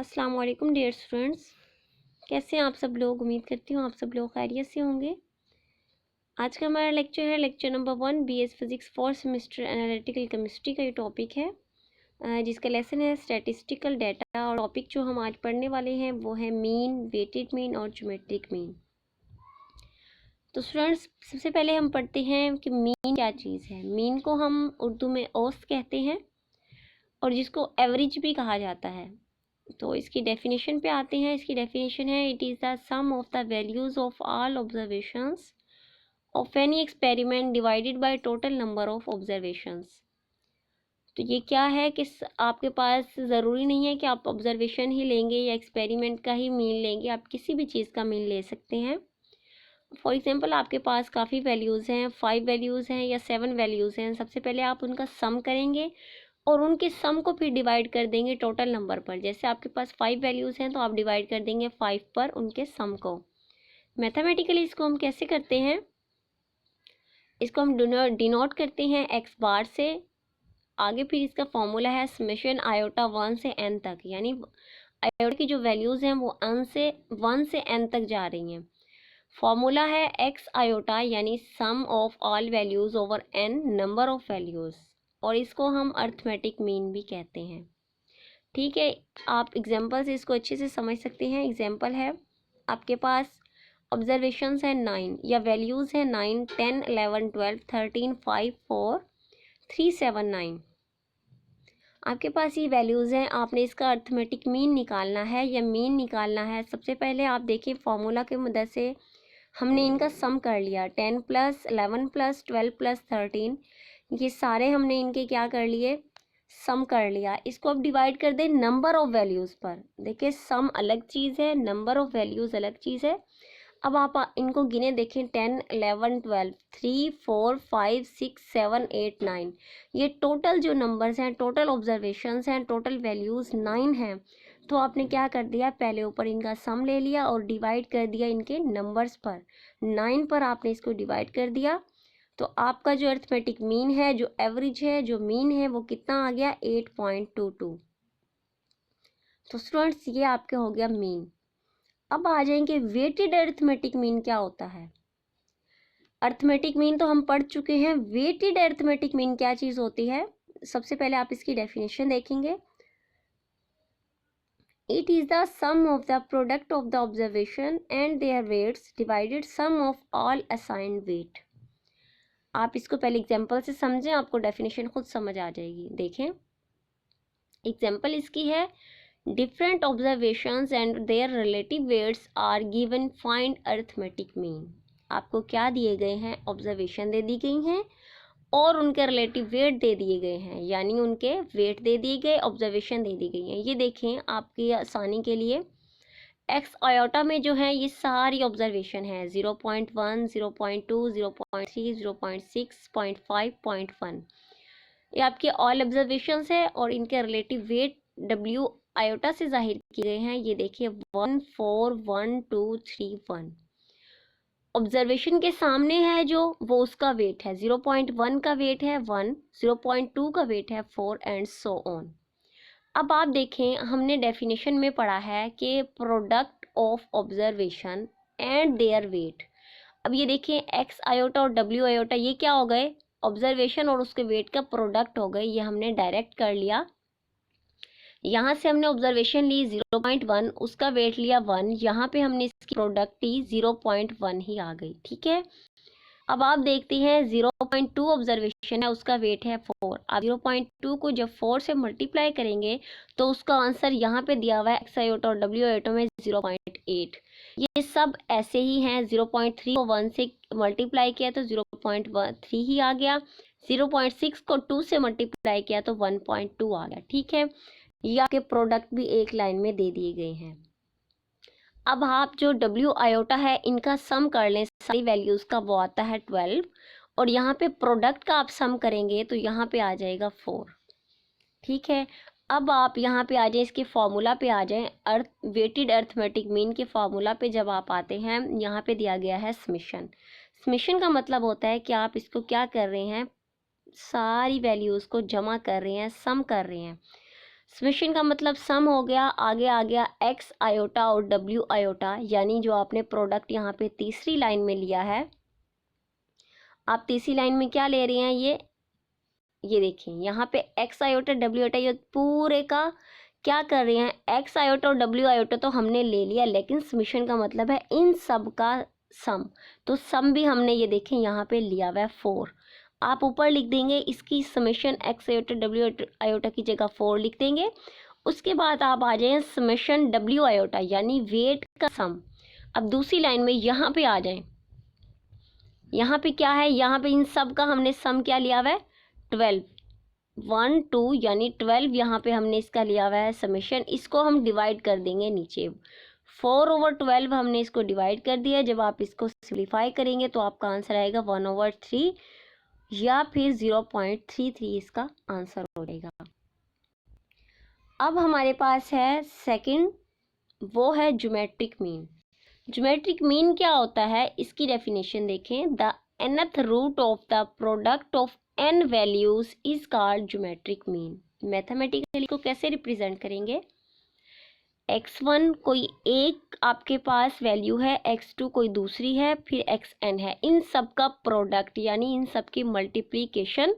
अस्सलाम वालेकुम dear students, कैसे हैं आप सब लोग। उम्मीद करती हूँ आप सब लोग खैरियत से होंगे। आज का हमारा लेक्चर है lecture number 1 BS physics 4 semester analytical chemistry का ये टॉपिक है, जिसका लेसन है स्टैटिस्टिकल डाटा। और टॉपिक जो हम आज पढ़ने वाले हैं वो है मीन, वेटेड मीन और ज्योमेट्रिक मीन। तो स्टूडेंट्स, सबसे पहले हम पढ़ते हैं कि मीन क्या चीज़ है। मीन को हम उर्दू में औसत कहते हैं और जिसको एवरेज भी कहा जाता है। तो इसकी डेफिनेशन पे आते हैं। इसकी डेफिनेशन है it is the sum of the values of all observations of any experiment divided by total number of observations. तो ये क्या है कि आपके पास ज़रूरी नहीं है कि आप ऑब्जर्वेशन ही लेंगे या एक्सपेरिमेंट का ही मीन लेंगे, आप किसी भी चीज़ का मीन ले सकते हैं। फॉर एग्जांपल आपके पास काफ़ी वैल्यूज़ हैं, 5 वैल्यूज़ हैं या 7 वैल्यूज़ हैं। सबसे पहले आप उनका सम करेंगे और उनके सम को फिर डिवाइड कर देंगे टोटल नंबर पर। जैसे आपके पास 5 वैल्यूज़ हैं तो आप डिवाइड कर देंगे 5 पर उनके सम को। मैथमेटिकली इसको हम कैसे करते हैं, इसको हम डिनोट करते हैं x बार से। आगे फिर इसका फॉर्मूला है समेशन आयोटा 1 से n तक, यानी आयोटा की जो वैल्यूज़ हैं वो 1 से n तक जा रही हैं। फॉर्मूला है x आयोटा यानी sum of all values over n number of values, और इसको हम अर्थमेटिक मीन भी कहते हैं। ठीक है, आप एग्जांपल से इसको अच्छे से समझ सकते हैं। एग्जांपल है, आपके पास ऑब्जर्वेशंस हैं 9 या वैल्यूज़ हैं 9, 10, 11, 12, 13, 5, 4, 3, 7, 9। आपके पास ये वैल्यूज़ हैं, आपने इसका अर्थमेटिक मीन निकालना है या मीन निकालना है। सबसे पहले आप देखिए फॉर्मूला के मदद से हमने इनका सम कर लिया। 10 + 11 + 12 + 13, ये सारे हमने इनके क्या कर लिए, सम कर लिया। इसको अब डिवाइड कर दें नंबर ऑफ वैल्यूज़ पर। देखिए सम अलग चीज़ है, नंबर ऑफ वैल्यूज़ अलग चीज़ है। अब आप इनको गिने देखें, 10, 11, 12, 3, 4, 5, 6, 7, 8, 9। ये टोटल जो नंबर्स हैं, टोटल ऑब्जर्वेशंस हैं, टोटल वैल्यूज़ 9 हैं। तो आपने क्या कर दिया, पहले ऊपर इनका सम ले लिया और डिवाइड कर दिया इनके नंबर्स पर। 9 पर आपने इसको डिवाइड कर दिया तो आपका जो अर्थमेटिक मीन है, जो एवरेज है, जो मीन है, वो कितना आ गया, 8.22। तो स्टूडेंट्स ये आपके हो गया मीन। अब आ जाएंगे वेटेड अर्थमेटिक मीन क्या होता है। अर्थमेटिक मीन तो हम पढ़ चुके हैं, वेटेड अर्थमेटिक मीन क्या चीज़ होती है। सबसे पहले आप इसकी डेफिनेशन देखेंगे। It is the sum of the product of the observation and their weights divided sum of all assigned weight. आप इसको पहले एग्जाम्पल से समझें, आपको डेफिनेशन खुद समझ आ जाएगी। देखें एग्जाम्पल इसकी है, different observations and their relative weights are given, find arithmetic mean. आपको क्या दिए गए हैं, ऑब्जर्वेशन दे दी गई हैं और उनके रिलेटिव वेट दे दिए गए हैं, यानी उनके वेट दे दिए गए, ऑब्जर्वेशन दे दी गई हैं। ये देखें आपकी आसानी के लिए, एक्स आयोटा में जो है ये सारी ऑब्जर्वेशन है, 0.1, 0.2, 0.3, 0.6, 0.5, 0.1। ये आपके ऑल ऑब्जर्वेशंस है और इनके रिलेटिव वेट डब्ल्यू आयोटा से जाहिर किए गए हैं। ये देखिए 1, 4, 1, 2, 3, 1। ऑब्जर्वेशन के सामने है जो, वो उसका वेट है 0.1 का वेट है 1, 0.2 का वेट है 4 एंड सो ऑन। अब आप देखें, हमने डेफिनेशन में पढ़ा है कि product of observation and their weight. अब ये देखें एक्स आयोटा और डब्ल्यू आयोटा ये क्या हो गए, ऑब्जर्वेशन और उसके वेट का प्रोडक्ट हो गए। ये हमने डायरेक्ट कर लिया। यहाँ से हमने ऑब्जर्वेशन ली 0.1, उसका वेट लिया 1, यहाँ पे हमने इसकी प्रोडक्ट ली 0.1 ही आ गई। ठीक है, अब आप देखते हैं 0.2 ऑब्जर्वेशन है, उसका वेट है 4। आप 0.2 को जब 4 से मल्टीप्लाई करेंगे तो उसका आंसर यहाँ पे दिया हुआ है एक्स आयोटा और डब्ल्यू आयोटा में 0.8। ये सब ऐसे ही हैं। 0.3 को 1 से मल्टीप्लाई किया तो 0.3 ही आ गया, 0.6 को 2 से मल्टीप्लाई किया तो 1.2 आ गया। ठीक है, ये आपके प्रोडक्ट भी एक लाइन में दे दिए गए हैं। अब आप जो डब्ल्यू आयोटा है इनका सम कर लें सारी वैल्यूज़ का, वो आता है 12, और यहाँ पे प्रोडक्ट का आप सम करेंगे तो यहाँ पे आ जाएगा 4। ठीक है, अब आप यहाँ पे आ जाए, इसके फॉर्मूला पे आ जाएं, वेटेड अर्थमेटिक मीन के फॉर्मूला पे जब आप आते हैं, यहाँ पे दिया गया है समेशन। समेशन का मतलब होता है कि आप इसको क्या कर रहे हैं, सारी वैल्यूज़ को जमा कर रहे हैं, सम कर रहे हैं। समेशन का मतलब सम हो गया, आगे आ गया एक्स आयोटा और डब्ल्यू आयोटा, यानी जो आपने प्रोडक्ट यहाँ पे तीसरी लाइन में लिया है, आप तीसरी लाइन में क्या ले रहे हैं, ये देखिए यहाँ पे एक्स आयोटा डब्ल्यू आयोटा, ये पूरे का क्या कर रहे हैं, एक्स आयोटा और डब्ल्यू आयोटा तो हमने ले लिया, लेकिन समेशन का मतलब है इन सब का सम, तो सम भी हमने ये देखें यहाँ पे लिया हुआ है 4। आप ऊपर लिख देंगे इसकी summation x iota W iota की जगह 4 लिख देंगे। उसके बाद आप आ जाएं समेशन डब्ल्यू आयोटा यानी वेट का सम। अब दूसरी लाइन में यहाँ पे आ जाएं, यहाँ पे क्या है, यहाँ पे इन सब का हमने सम क्या लिया हुआ है 12, 1 2 यानी 12, यहाँ पे हमने इसका लिया हुआ है समेशन। इसको हम डिवाइड कर देंगे नीचे, 4/12 हमने इसको डिवाइड कर दिया। जब आप इसको सिंप्लीफाई करेंगे तो आपका आंसर आएगा 1/3 या फिर 0.33 इसका आंसर हो जाएगा। अब हमारे पास है सेकंड, वो है ज्योमेट्रिक मीन। ज्योमेट्रिक मीन क्या होता है, इसकी डेफिनेशन देखें, the nth root of the product of n values is called geometric mean. Mathematically को कैसे रिप्रेजेंट करेंगे, x1 कोई एक आपके पास वैल्यू है, x2 कोई दूसरी है, फिर xn है, इन सब का प्रोडक्ट यानी इन सब की मल्टीप्लीकेशन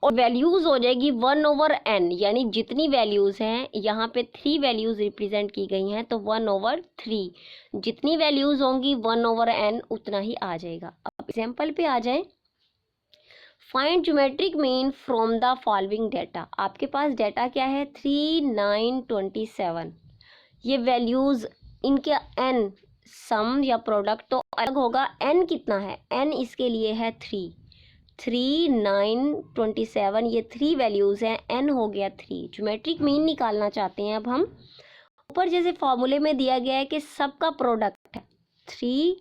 और वैल्यूज हो जाएगी 1/n, यानी जितनी वैल्यूज हैं, यहाँ पे 3 वैल्यूज रिप्रेजेंट की गई हैं तो 1/3, जितनी वैल्यूज होंगी 1/n उतना ही आ जाएगा। अब एग्जाम्पल पे आ जाएं, find geometric mean from the following data. आपके पास डेटा क्या है 3 9 27, ये वैल्यूज इनके n सम या प्रोडक्ट तो अलग होगा, n कितना है, n इसके लिए है 3 9 27, ये 3 वैल्यूज हैं, n हो गया 3। ज्योमेट्रिक मीन निकालना चाहते हैं अब हम, ऊपर जैसे फॉर्मूले में दिया गया है कि सबका प्रोडक्ट है 3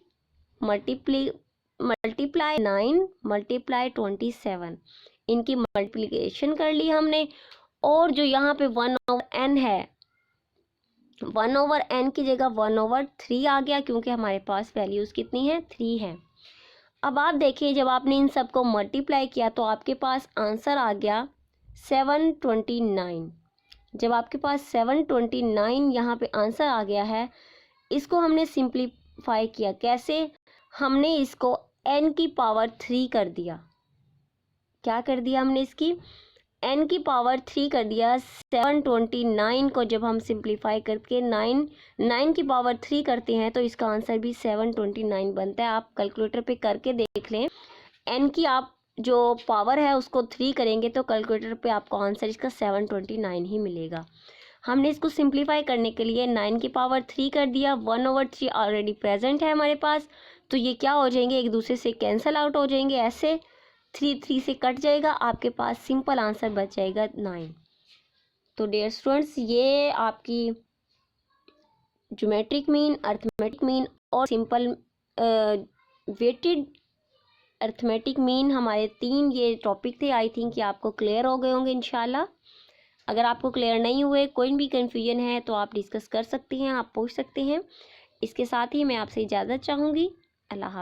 मल्टीप्लाई 9 मल्टीप्लाई 27, इनकी मल्टीप्लिकेशन कर ली हमने, और जो यहाँ पे 1/n है, 1/n की जगह 1/3 आ गया, क्योंकि हमारे पास वैल्यूज कितनी है 3 है। अब आप देखिए जब आपने इन सब को मल्टीप्लाई किया तो आपके पास आंसर आ गया 729। जब आपके पास 729 यहाँ पे आंसर आ गया है, इसको हमने सिंप्लीफाई किया, कैसे, हमने इसको n की पावर 3 कर दिया। क्या कर दिया हमने, इसकी n की पावर 3 कर दिया। 729 को जब हम सिंप्लीफाई करके 9 की पावर 3 करते हैं तो इसका आंसर भी 729 बनता है। आप कैलकुलेटर पे करके देख लें, n की आप जो पावर है उसको 3 करेंगे तो कैलकुलेटर पे आपको आंसर इसका 729 ही मिलेगा। हमने इसको सिंप्लीफाई करने के लिए 9 की पावर 3 कर दिया, 1/3 ऑलरेडी प्रेजेंट है हमारे पास, तो ये क्या हो जाएंगे, एक दूसरे से कैंसिल आउट हो जाएंगे, ऐसे 3 से कट जाएगा, आपके पास सिंपल आंसर बच जाएगा 9। तो डियर स्टूडेंट्स, ये आपकी ज्योमेट्रिक मीन, अर्थमेटिक मीन और सिंपल वेटेड अर्थमेटिक मीन, हमारे 3 ये टॉपिक थे। आई थिंक कि आपको क्लियर हो गए होंगे इंशाल्लाह। अगर आपको क्लियर नहीं हुए, कोई भी कन्फ्यूजन है तो आप डिस्कस कर सकती हैं, आप पूछ सकते हैं। इसके साथ ही मैं आपसे इजाज़त चाहूँगी। अल्लाह हाफ़िज़।